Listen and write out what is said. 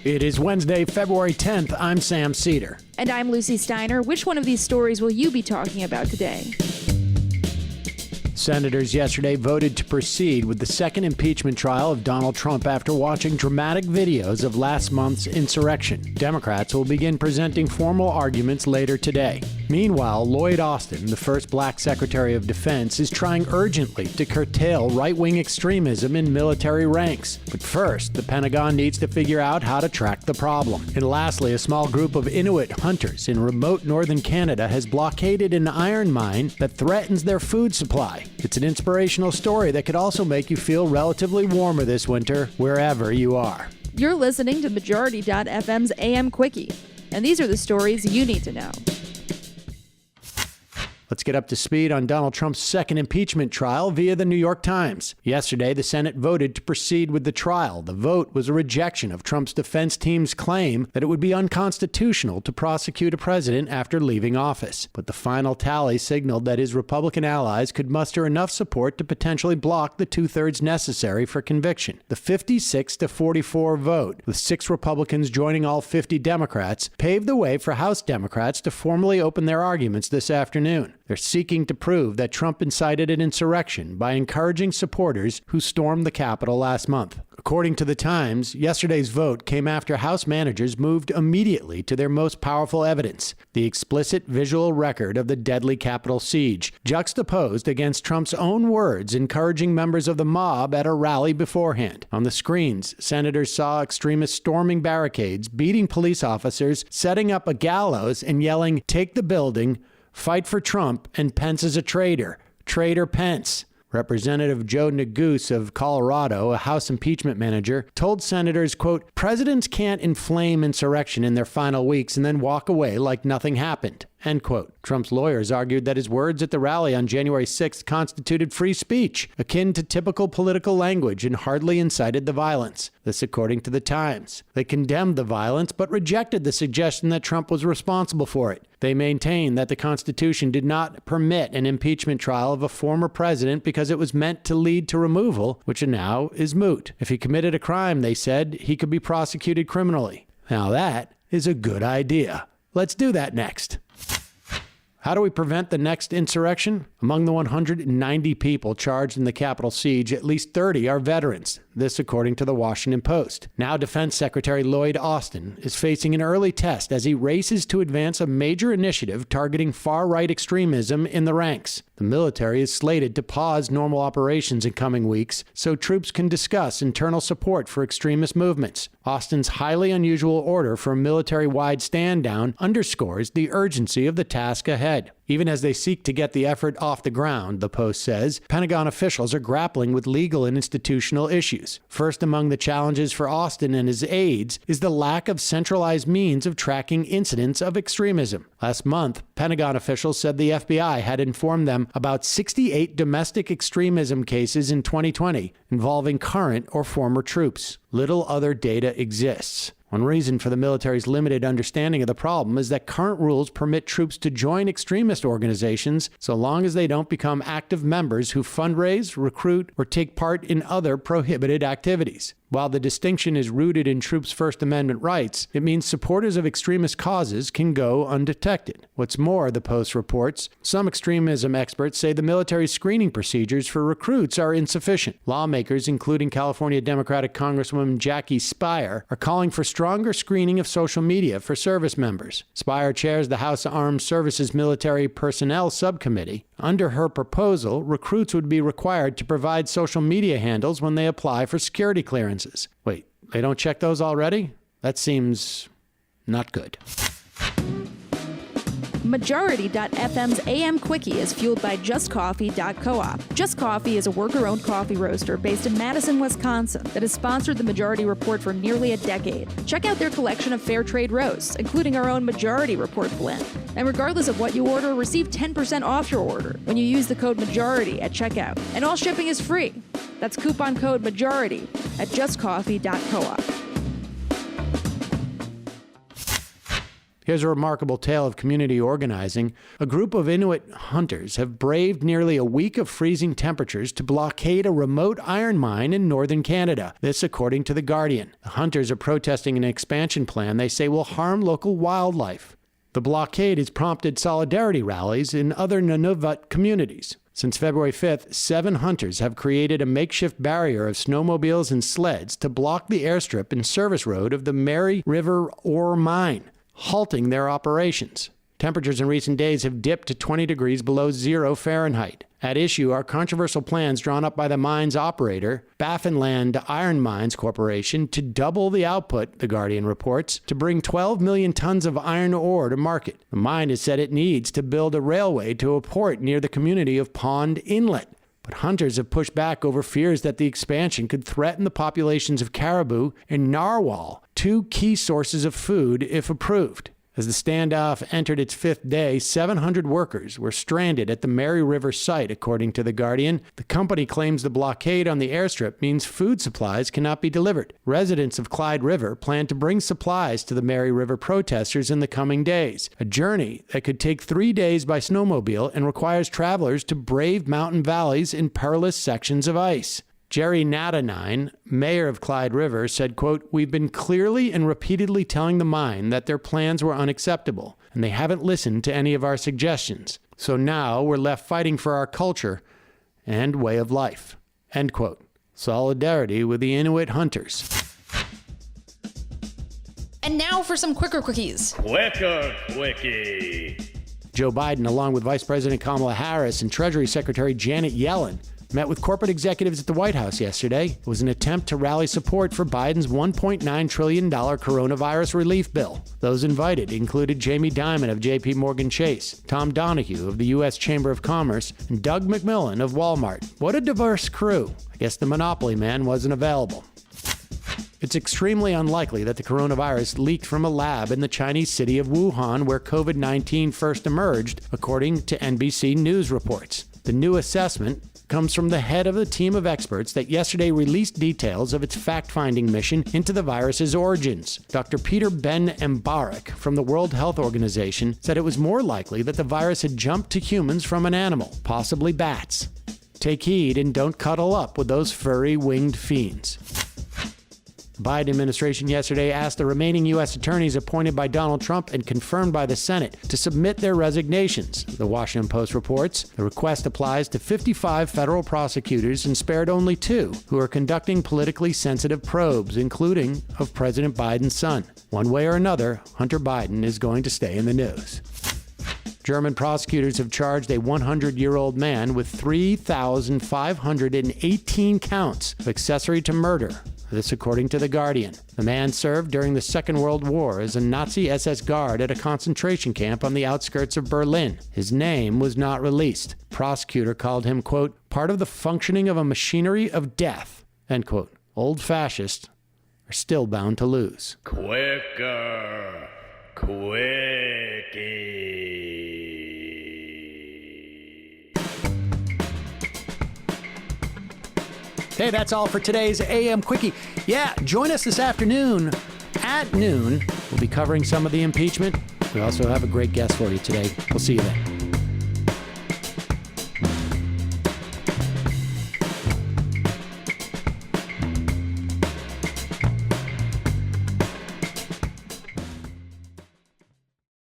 It is Wednesday, February 10th. I'm Sam Cedar. And I'm Lucy Steiner. Which one of these stories will you be talking about today? Senators yesterday voted to proceed with the second impeachment trial of Donald Trump after watching dramatic videos of last month's insurrection. Democrats will begin presenting formal arguments later today. Meanwhile, Lloyd Austin, the first black Secretary of Defense, is trying urgently to curtail right-wing extremism in military ranks. But first, the Pentagon needs to figure out how to track the problem. And lastly, a small group of Inuit hunters in remote northern Canada has blockaded an iron mine that threatens their food supply. It's an inspirational story that could also make you feel relatively warmer this winter, wherever you are. You're listening to Majority.fm's AM Quickie, and these are the stories you need to know. Let's get up to speed on Donald Trump's second impeachment trial via the New York Times. Yesterday, the Senate voted to proceed with the trial. The vote was a rejection of Trump's defense team's claim that it would be unconstitutional to prosecute a president after leaving office. But the final tally signaled that his Republican allies could muster enough support to potentially block the two-thirds necessary for conviction. The 56-44 vote, with 6 Republicans joining all 50 Democrats, paved the way for House Democrats to formally open their arguments this afternoon. They're seeking to prove that Trump incited an insurrection by encouraging supporters who stormed the Capitol last month. According to the Times, yesterday's vote came after House managers moved immediately to their most powerful evidence, the explicit visual record of the deadly Capitol siege, juxtaposed against Trump's own words encouraging members of the mob at a rally beforehand. On the screens, senators saw extremists storming barricades, beating police officers, setting up a gallows, and yelling, "Take the building, fight for Trump, and Pence is a traitor. Traitor Pence." Representative Joe Neguse of Colorado, a House impeachment manager, told senators, quote, "Presidents can't inflame insurrection in their final weeks and then walk away like nothing happened," end quote. Trump's lawyers argued that his words at the rally on January 6th constituted free speech, akin to typical political language, and hardly incited the violence. This according to the Times. They condemned the violence, but rejected the suggestion that Trump was responsible for it. They maintained that the Constitution did not permit an impeachment trial of a former president because it was meant to lead to removal, which now is moot. If he committed a crime, they said, he could be prosecuted criminally. Now that is a good idea. Let's do that next. How do we prevent the next insurrection? Among the 190 people charged in the Capitol siege, at least 30 are veterans. This according to the Washington Post. Now Defense Secretary Lloyd Austin is facing an early test as he races to advance a major initiative targeting far-right extremism in the ranks. The military is slated to pause normal operations in coming weeks so troops can discuss internal support for extremist movements. Austin's highly unusual order for a military-wide stand-down underscores the urgency of the task ahead. Even as they seek to get the effort off the ground, the Post says, Pentagon officials are grappling with legal and institutional issues. First among the challenges for Austin and his aides is the lack of centralized means of tracking incidents of extremism. Last month, Pentagon officials said the FBI had informed them about 68 domestic extremism cases in 2020 involving current or former troops. Little other data exists. One reason for the military's limited understanding of the problem is that current rules permit troops to join extremist organizations so long as they don't become active members who fundraise, recruit, or take part in other prohibited activities. While the distinction is rooted in troops' First Amendment rights, it means supporters of extremist causes can go undetected. What's more, the Post reports, some extremism experts say the military's screening procedures for recruits are insufficient. Lawmakers, including California Democratic Congresswoman Jackie Speier, are calling for stronger screening of social media for service members. Speier chairs the House Armed Services Military Personnel Subcommittee. Under her proposal, recruits would be required to provide social media handles when they apply for security clearances. Wait, they don't check those already? That seems not good. Majority.fm's AM Quickie is fueled by JustCoffee.coop. Just Coffee is a worker-owned coffee roaster based in Madison, Wisconsin that has sponsored the Majority Report for nearly a decade. Check out their collection of fair trade roasts, including our own Majority Report blend. And regardless of what you order, receive 10% off your order when you use the code MAJORITY at checkout. And all shipping is free. That's coupon code MAJORITY at JustCoffee.coop. Here's a remarkable tale of community organizing. A group of Inuit hunters have braved nearly a week of freezing temperatures to blockade a remote iron mine in northern Canada. This according to The Guardian. The hunters are protesting an expansion plan they say will harm local wildlife. The blockade has prompted solidarity rallies in other Nunavut communities. Since February 5th, 7 hunters have created a makeshift barrier of snowmobiles and sleds to block the airstrip and service road of the Mary River ore mine, halting their operations. Temperatures in recent days have dipped to 20 degrees below 0 Fahrenheit. At issue are controversial plans drawn up by the mine's operator, Baffinland Iron Mines Corporation, to double the output, The Guardian reports, to bring 12 million tons of iron ore to market. The mine has said it needs to build a railway to a port near the community of Pond Inlet. But hunters have pushed back over fears that the expansion could threaten the populations of caribou and narwhal, 2 key sources of food if approved. As the standoff entered its 5th day, 700 workers were stranded at the Mary River site, according to The Guardian. The company claims the blockade on the airstrip means food supplies cannot be delivered. Residents of Clyde River plan to bring supplies to the Mary River protesters in the coming days, a journey that could take 3 days by snowmobile and requires travelers to brave mountain valleys in perilous sections of ice. Jerry Nadanine, mayor of Clyde River, said, quote, "We've been clearly and repeatedly telling the mine that their plans were unacceptable, and they haven't listened to any of our suggestions. So now we're left fighting for our culture and way of life." End quote. Solidarity with the Inuit hunters. And now for some quicker quickies. Quicker quickie. Joe Biden, along with Vice President Kamala Harris and Treasury Secretary Janet Yellen, met with corporate executives at the White House yesterday. It was an attempt to rally support for Biden's $1.9 trillion coronavirus relief bill. Those invited included Jamie Dimon of J.P. Morgan Chase, Tom Donahue of the U.S. Chamber of Commerce, and Doug McMillon of Walmart. What a diverse crew. I guess the Monopoly man wasn't available. It's extremely unlikely that the coronavirus leaked from a lab in the Chinese city of Wuhan, where COVID-19 first emerged, according to NBC News reports. The new assessment comes from the head of the team of experts that yesterday released details of its fact-finding mission into the virus's origins. Dr. Peter Ben Mbarak from the World Health Organization said it was more likely that the virus had jumped to humans from an animal, possibly bats. Take heed and don't cuddle up with those furry winged fiends. The Biden administration yesterday asked the remaining U.S. attorneys appointed by Donald Trump and confirmed by the Senate to submit their resignations. The Washington Post reports the request applies to 55 federal prosecutors and spared only 2 who are conducting politically sensitive probes, including of President Biden's son. One way or another, Hunter Biden is going to stay in the news. German prosecutors have charged a 100-year-old man with 3,518 counts of accessory to murder. This according to The Guardian. The man served during the Second World War as a Nazi SS guard at a concentration camp on the outskirts of Berlin. His name was not released. The prosecutor called him, quote, "part of the functioning of a machinery of death," end quote. Old fascists are still bound to lose. Quicker quickie. Hey, that's all for today's AM Quickie. Yeah, join us this afternoon at noon. We'll be covering some of the impeachment. We also have a great guest for you today. We'll see you then.